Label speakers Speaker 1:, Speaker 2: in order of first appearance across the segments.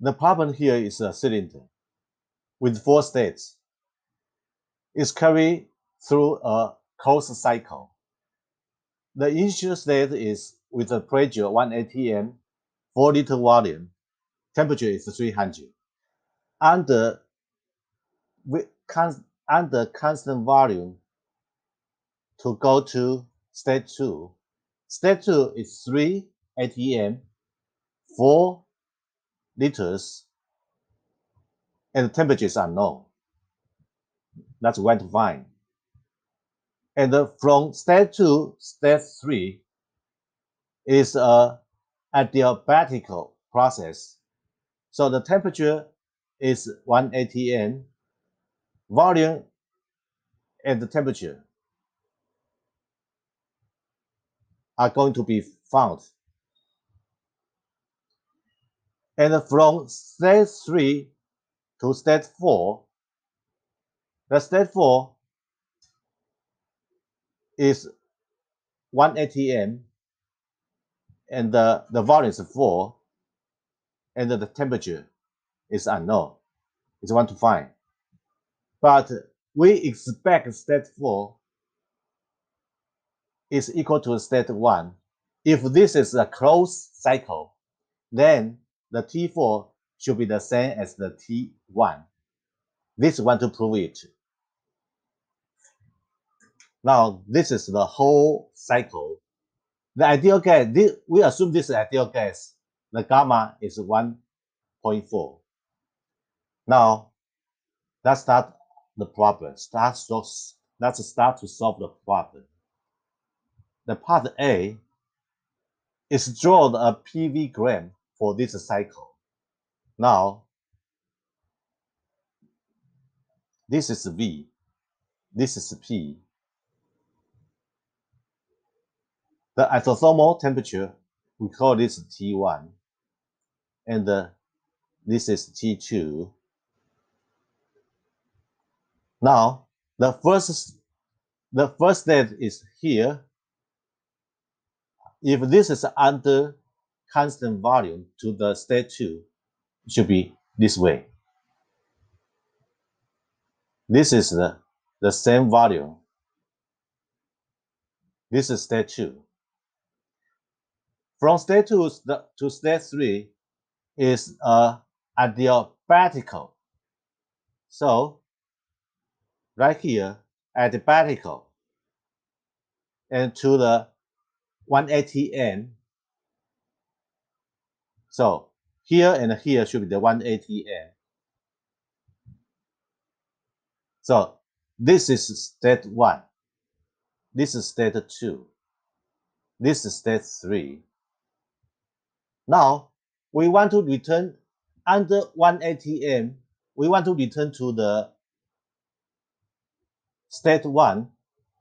Speaker 1: The problem here is a cylinder with 4 states. It's carried through a closed cycle. The initial state is with a pressure 1 atm, 4-liter volume, temperature is 300. Under constant volume to go to state 2. State 2 is 3 atm, 4 liters, and the temperature is unknown. That's when to find. And from state 2 to state 3 is a adiabatical process. So the temperature is 1 atm, volume and the temperature are going to be found. And from state 3 to state 4, the state 4 is 1 atm and the volume is 4 and the temperature is unknown. It's one to find. But we expect state 4 is equal to state 1. If this is a closed cycle, then the T4 should be the same as the T1. This one to prove it. Now, this is the whole cycle. The ideal gas, we assume this is ideal gas. The gamma is 1.4. Now, let's start the problem. Let's start to solve the problem. The part A is draw a PV gram for this cycle. Now, this is V, this is P. The isothermal temperature, we call this T1, and this is T2. Now, the first state is here. If this is under constant volume to the state 2, it should be this way. This is the same volume. This is state 2. From state 2 to state 3 is adiabatical. So, right here, adiabatical, and to the 1 atm. So, here and here should be the 1 atm. So, this is state 1. This is state 2. This is state 3. Now, we want to return under 1 atm. We want to return to the state 1.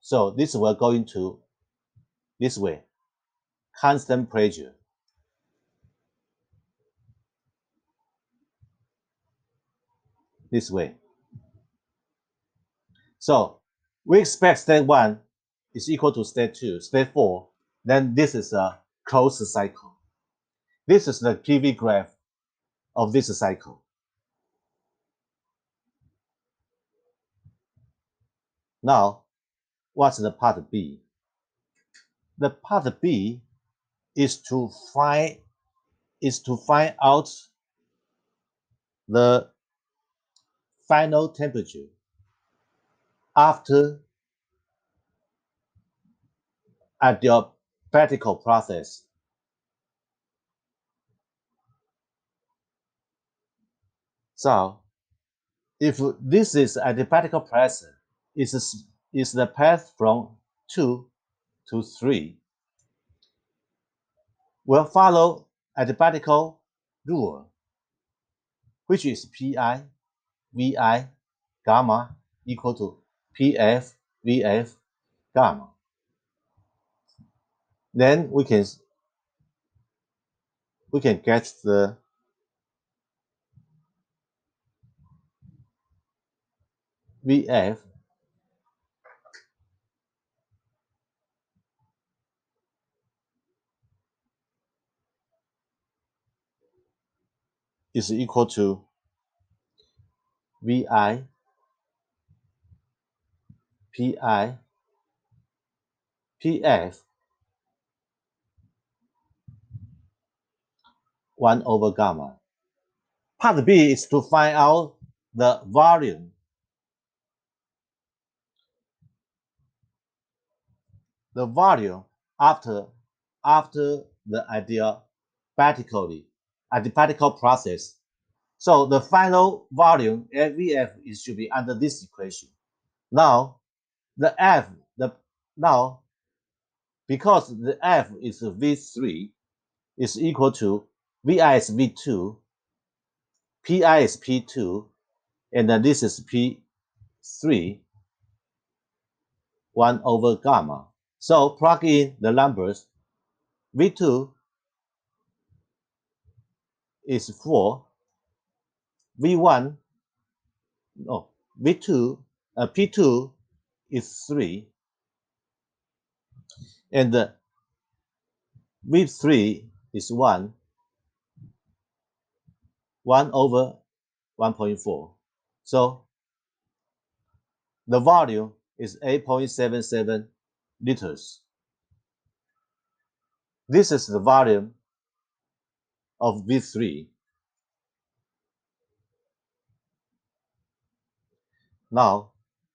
Speaker 1: So, this will go into this way. Constant pressure. This way. So, we expect state 1 is equal to state 2, state 4. Then this is a closed cycle. This is the PV graph of this cycle. Now, what's the part B? The part B is to find out the final temperature after adiabatical process. So, if this is adiabatical process, is the path from 2 to 3, will follow adiabatical rule, which is Pi, Vi, gamma equal to Pf, Vf, gamma. Then we can get the Vf is equal to VI, PI, PF 1 over gamma. Part B is to find out the volume. The volume after the adiabatical process. So the final volume VF should be under this equation. Now the F now because the F is V3 is equal to VI is V2, PI is P2, and then this is P3, 1 over gamma. So plug in the numbers. V2 is 4, V1, no, V2, P2 is 3, and V3 is 1 over 1.4. So the volume is 8.77 liters. This is the volume of V3. Now,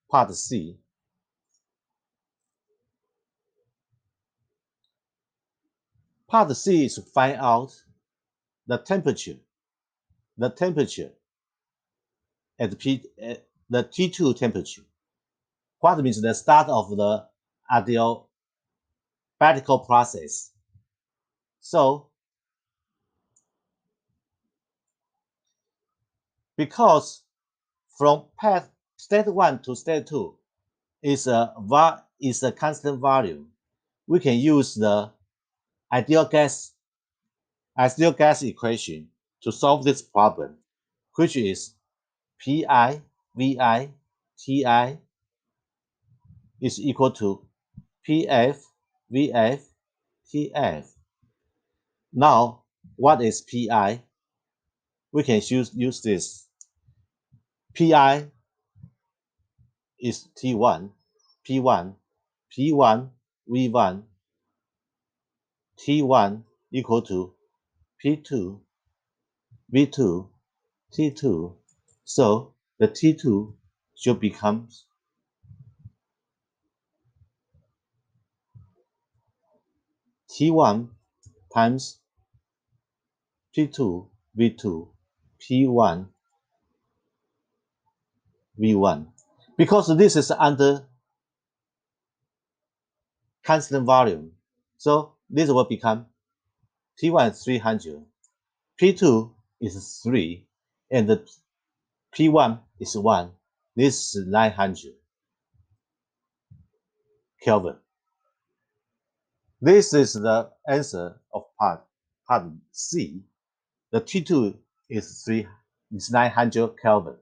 Speaker 1: part C. Part C is to find out the temperature at the T2 temperature. What means the start of the adiabatical process. So, because from state 1 to state 2 is a constant volume, we can use the ideal gas equation to solve this problem, which is Pi, Vi, Ti is equal to Pf, Vf, Tf. Now, what is Pi? We can use this. Pi is T1, P1, P1, V1, T1 equal to P2, V2, T2. So the T2 should become T1 times P2, V2, P1, V1. Because this is under constant volume, so this will become T1 is 300, P2 is 3, and the P1 is 1. This is 900 Kelvin. This is the answer of part C. The T2 is 900 Kelvin.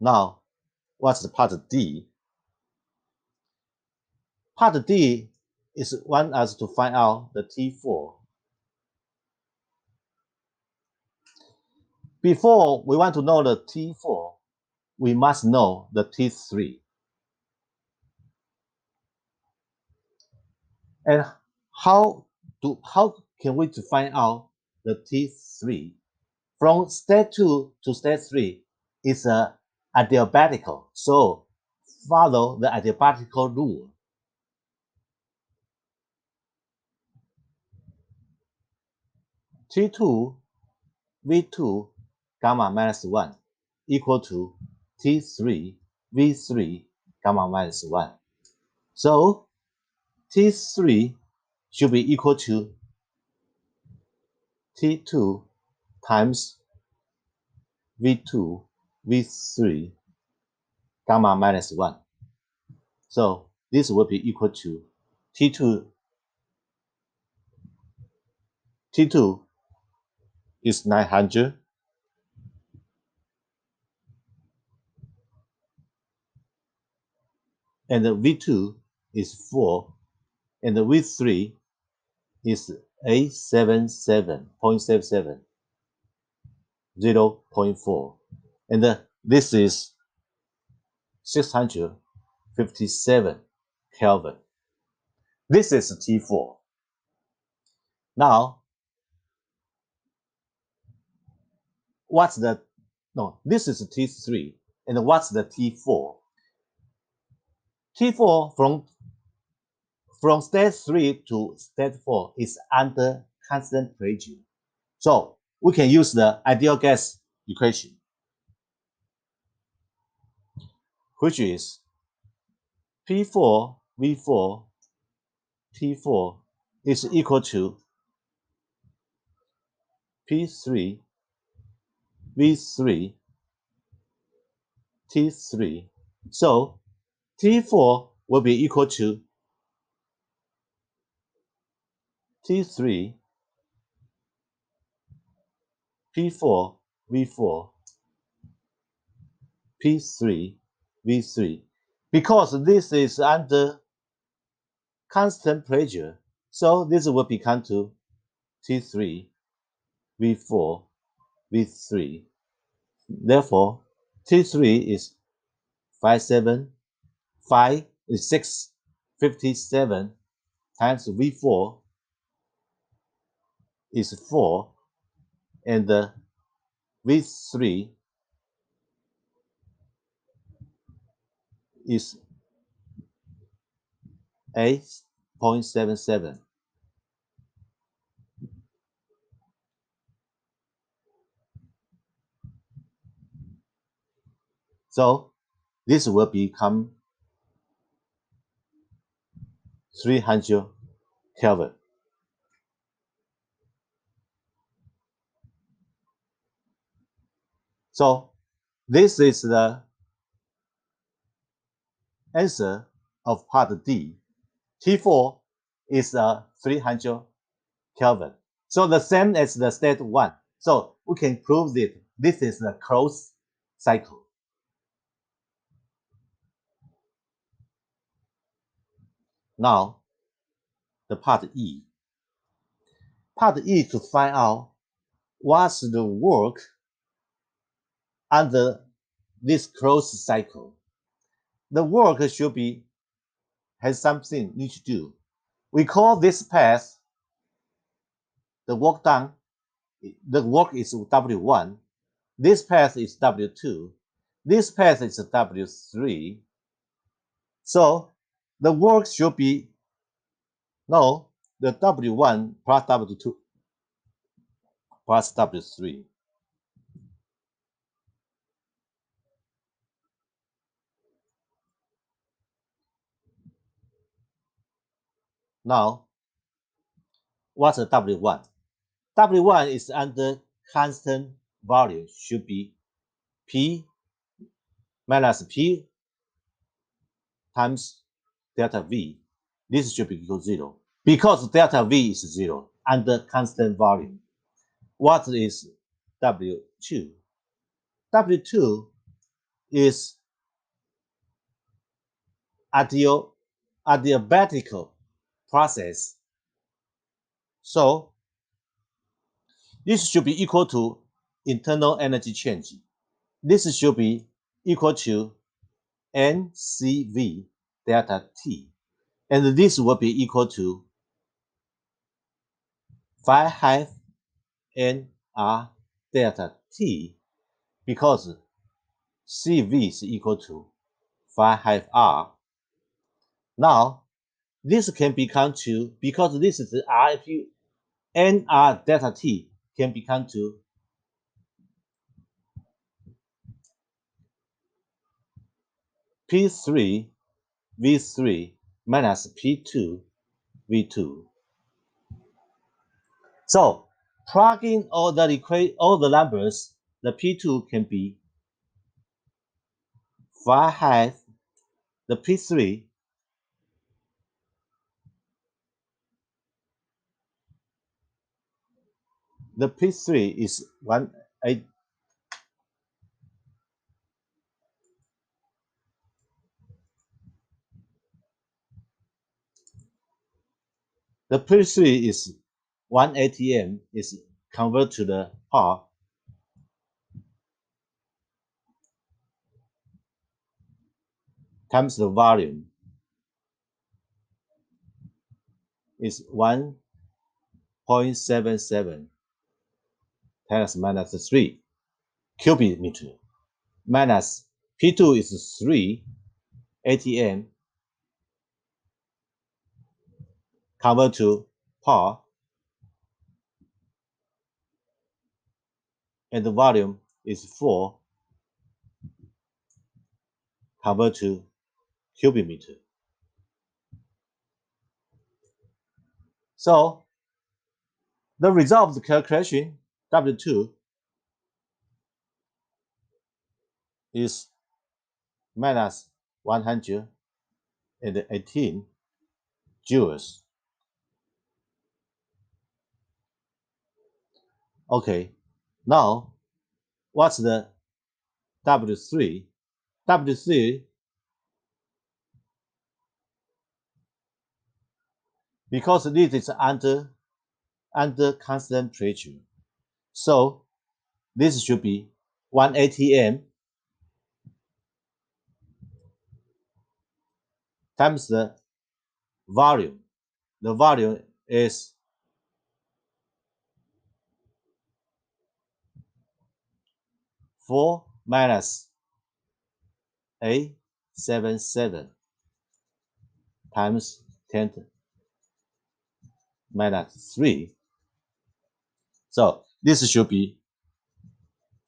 Speaker 1: Now, what's the part D? Part D is want us to find out the T4. Before we want to know the T4, we must know the T3. And how can we to find out the T3? From state 2 to state 3 is adiabatical. So follow the adiabatical rule. T2 V2 gamma minus 1 equal to T3 V3 gamma minus 1. So T3 should be equal to T2 times V2 V3 gamma minus 1. So this will be equal to T2 is 900 and the V2 is 4 and the V3 is 877.77, 0.4. And this is 657 Kelvin. This is T4. Now, this is T3. And what's the T4? T4 from state 3 to state 4 is under constant pressure. So we can use the ideal gas equation, which is P4 V4 T4 is equal to P3 V3 T3. So T4 will be equal to T3 P4 V4 P3 V3. Because this is under constant pressure, so this will become to T3 V4 V3. Therefore, T3 is 657 times V4 is 4, and V3 is 8.77. So this will become 300 Kelvin. So this is the answer of part D. T4 is 300 Kelvin. So the same as the state 1. So we can prove that this is the closed cycle. Now, the part E. Part E to find out what's the work under this closed cycle. The work should be has something need to do. We call this path the work done. The work is W1. This path is W2. This path is W3. So the work should be the W1 plus W2 plus W3. Now, what's a W1? W1 is under constant volume, should be P minus P times delta V. This should be equal to 0. Because delta V is 0 under constant volume. What is W2? W2 is adiabatical process. So this should be equal to internal energy change. This should be equal to NCV delta T. And this will be equal to 5 NR delta T, because CV is equal to 5 R. Now, this can become to, because this is R, if you NR delta T can become to P3 V3 minus P2 V2. So plugging all the numbers, the P2 can be 5 the P3 is 1 the P3 is 1 atm is converted to the part times the volume is 1.77 10 minus 3 cubic meter minus P2 is 3 atm convert to part and the volume is 4 convert to cubic meter. So the result of the calculation W2 is minus 118 joules. Okay, now what's the W3? W3, because this is under constant pressure, so this should be 1 atm times the volume. The volume is 4 minus 877 times 10 minus 3. So this should be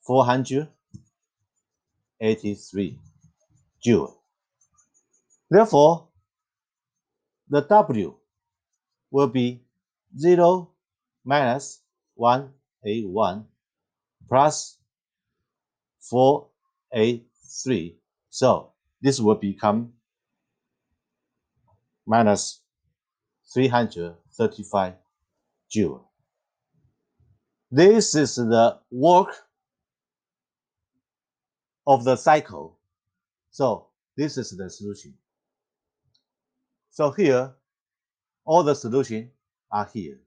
Speaker 1: 483 joule. Therefore, the W will be 0 minus 181 plus 483. So this will become minus 335 joule. This is the work of the cycle. So this is the solution. So here, all the solutions are here.